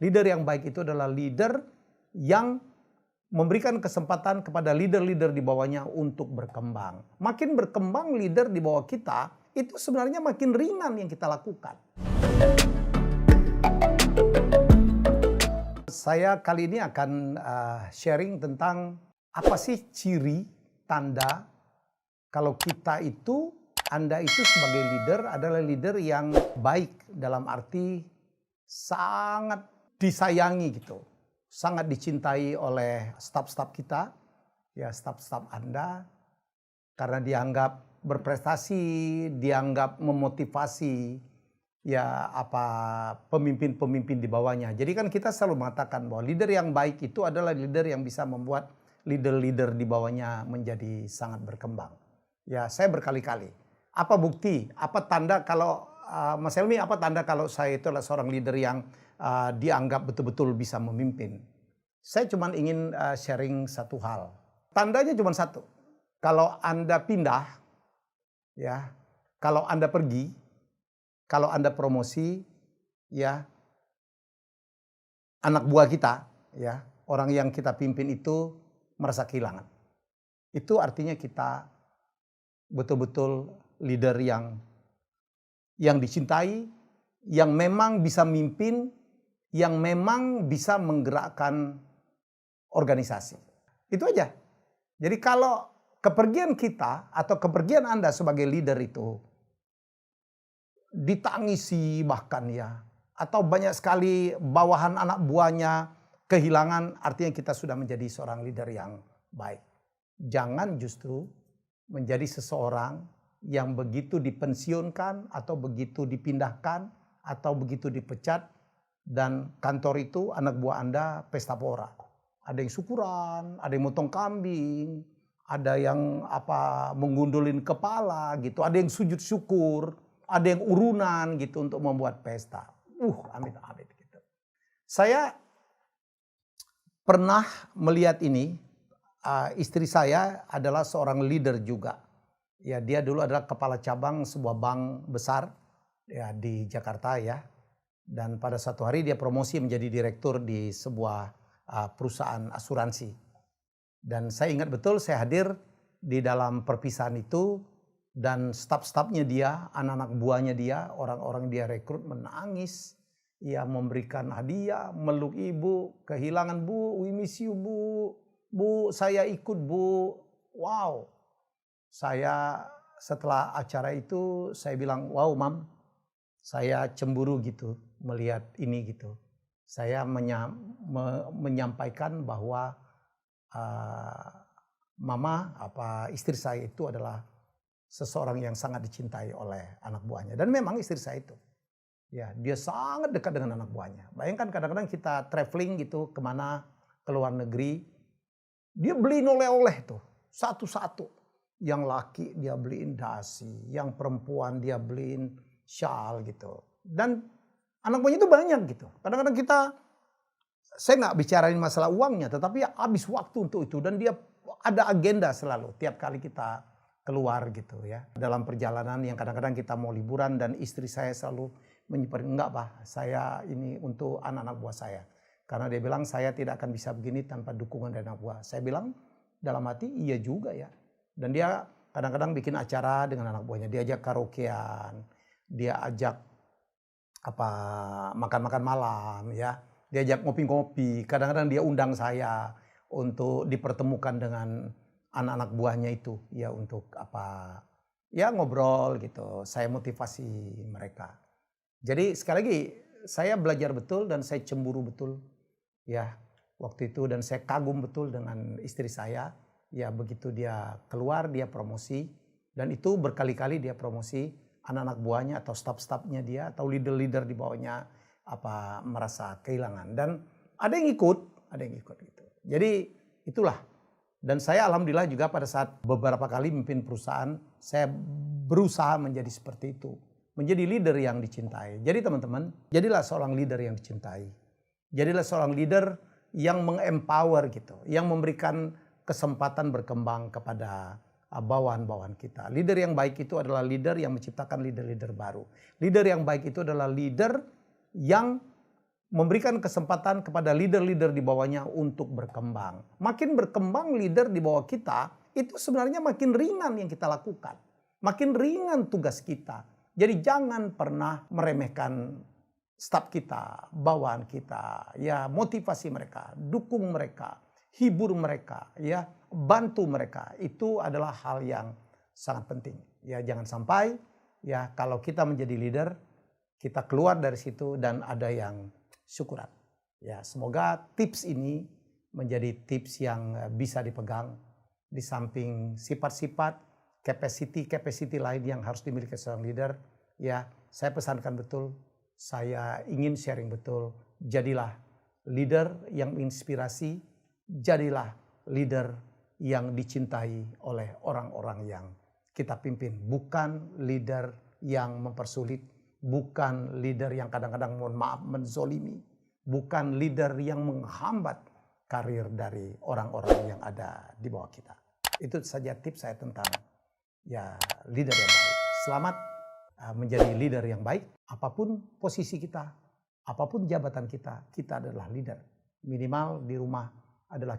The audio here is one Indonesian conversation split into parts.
Leader yang baik itu adalah leader yang memberikan kesempatan kepada leader-leader di bawahnya untuk berkembang. Makin berkembang leader di bawah kita, itu sebenarnya makin ringan yang kita lakukan. Saya kali ini akan sharing tentang apa sih ciri, tanda kalau Anda itu sebagai leader adalah leader yang baik dalam arti sangat disayangi gitu. Sangat dicintai oleh staf-staf kita, ya staf-staf Anda, karena dianggap berprestasi, dianggap memotivasi, ya pemimpin-pemimpin di bawahnya. Jadi kan kita selalu mengatakan bahwa leader yang baik itu adalah leader yang bisa membuat leader-leader di bawahnya menjadi sangat berkembang. Ya saya berkali-kali. Apa bukti? Apa tanda kalau Mas Helmi, apa tanda kalau saya itu adalah seorang leader yang dianggap betul-betul bisa memimpin? Saya cuma ingin sharing satu hal. Tandanya cuma satu. Kalau Anda pindah, ya, kalau Anda pergi, kalau Anda promosi, ya, anak buah kita, ya, orang yang kita pimpin itu merasa kehilangan. Itu artinya kita betul-betul leader yang dicintai, yang memang bisa mimpin, yang memang bisa menggerakkan organisasi. Itu aja. Jadi kalau kepergian kita atau kepergian Anda sebagai leader itu ditangisi bahkan ya, atau banyak sekali bawahan anak buahnya kehilangan, artinya kita sudah menjadi seorang leader yang baik. Jangan justru menjadi seseorang yang begitu dipensiunkan atau begitu dipindahkan atau begitu dipecat dan kantor itu anak buah Anda pesta pora. Ada yang syukuran, ada yang motong kambing, ada yang menggundulin kepala gitu, ada yang sujud syukur, ada yang urunan gitu untuk membuat pesta. Amit-amit gitu. Saya pernah melihat ini, istri saya adalah seorang leader juga. Ya, dia dulu adalah kepala cabang sebuah bank besar ya di Jakarta ya. Dan pada suatu hari dia promosi menjadi direktur di sebuah perusahaan asuransi. Dan saya ingat betul saya hadir di dalam perpisahan itu dan staf-stafnya dia, anak-anak buahnya dia, orang-orang dia rekrut menangis. Ia memberikan hadiah, meluk ibu, kehilangan bu, we miss you bu. Bu, saya ikut bu. Wow. Saya setelah acara itu saya bilang, wow mam, saya cemburu gitu melihat ini gitu. Saya menyampaikan bahwa mama istri saya itu adalah seseorang yang sangat dicintai oleh anak buahnya. Dan memang istri saya itu. Ya, dia sangat dekat dengan anak buahnya. Bayangkan kadang-kadang kita traveling gitu kemana ke luar negeri. Dia beliin oleh-oleh tuh satu-satu. Yang laki dia beliin dasi, yang perempuan dia beliin shawl gitu. Dan anak buahnya itu banyak gitu. Kadang-kadang saya nggak bicarain masalah uangnya, tetapi habis waktu untuk itu. Dan dia ada agenda selalu tiap kali kita keluar gitu ya. Dalam perjalanan yang kadang-kadang kita mau liburan dan istri saya selalu menyimpan, enggak Pak, saya ini untuk anak-anak buah saya. Karena dia bilang saya tidak akan bisa begini tanpa dukungan dari anak buah. Saya bilang dalam hati iya juga ya. Dan dia kadang-kadang bikin acara dengan anak buahnya. Dia ajak karaokean, dia ajak makan-makan malam ya. Dia ajak ngopi-ngopi. Kadang-kadang dia undang saya untuk dipertemukan dengan anak-anak buahnya itu ya untuk ya ngobrol gitu. Saya motivasi mereka. Jadi sekali lagi saya belajar betul dan saya cemburu betul ya waktu itu, dan saya kagum betul dengan istri saya. Ya begitu dia keluar dia promosi, dan itu berkali-kali dia promosi anak-anak buahnya atau staf-stafnya dia atau leader-leader di bawahnya merasa kehilangan, dan ada yang ikut gitu. Jadi itulah, dan saya alhamdulillah juga pada saat beberapa kali memimpin perusahaan saya berusaha menjadi seperti itu, menjadi leader yang dicintai. Jadi teman-teman, jadilah seorang leader yang dicintai. Jadilah seorang leader yang mengempower gitu, yang memberikan kesempatan berkembang kepada bawahan-bawahan kita. Leader yang baik itu adalah leader yang menciptakan leader-leader baru. Leader yang baik itu adalah leader yang memberikan kesempatan kepada leader-leader di bawahnya untuk berkembang. Makin berkembang leader di bawah kita, itu sebenarnya makin ringan yang kita lakukan. Makin ringan tugas kita. Jadi jangan pernah meremehkan staf kita, bawahan kita, ya motivasi mereka, dukung mereka, hibur mereka, ya bantu mereka. Itu adalah hal yang sangat penting. Ya jangan sampai ya kalau kita menjadi leader, kita keluar dari situ dan ada yang syukuran. Ya, semoga tips ini menjadi tips yang bisa dipegang di samping sifat-sifat capacity lain yang harus dimiliki seorang leader. Ya, saya pesankan betul, saya ingin sharing betul, jadilah leader yang menginspirasi, jadilah leader yang dicintai oleh orang-orang yang kita pimpin, bukan leader yang mempersulit, bukan leader yang kadang-kadang mohon maaf menzolimi, bukan leader yang menghambat karir dari orang-orang yang ada di bawah kita. Itu saja tips saya tentang ya leader yang baik. Selamat menjadi leader yang baik. Apapun posisi kita, apapun jabatan kita adalah leader. Minimal di rumah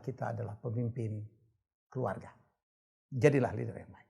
kita adalah pemimpin keluarga. Jadilah leader yang baik.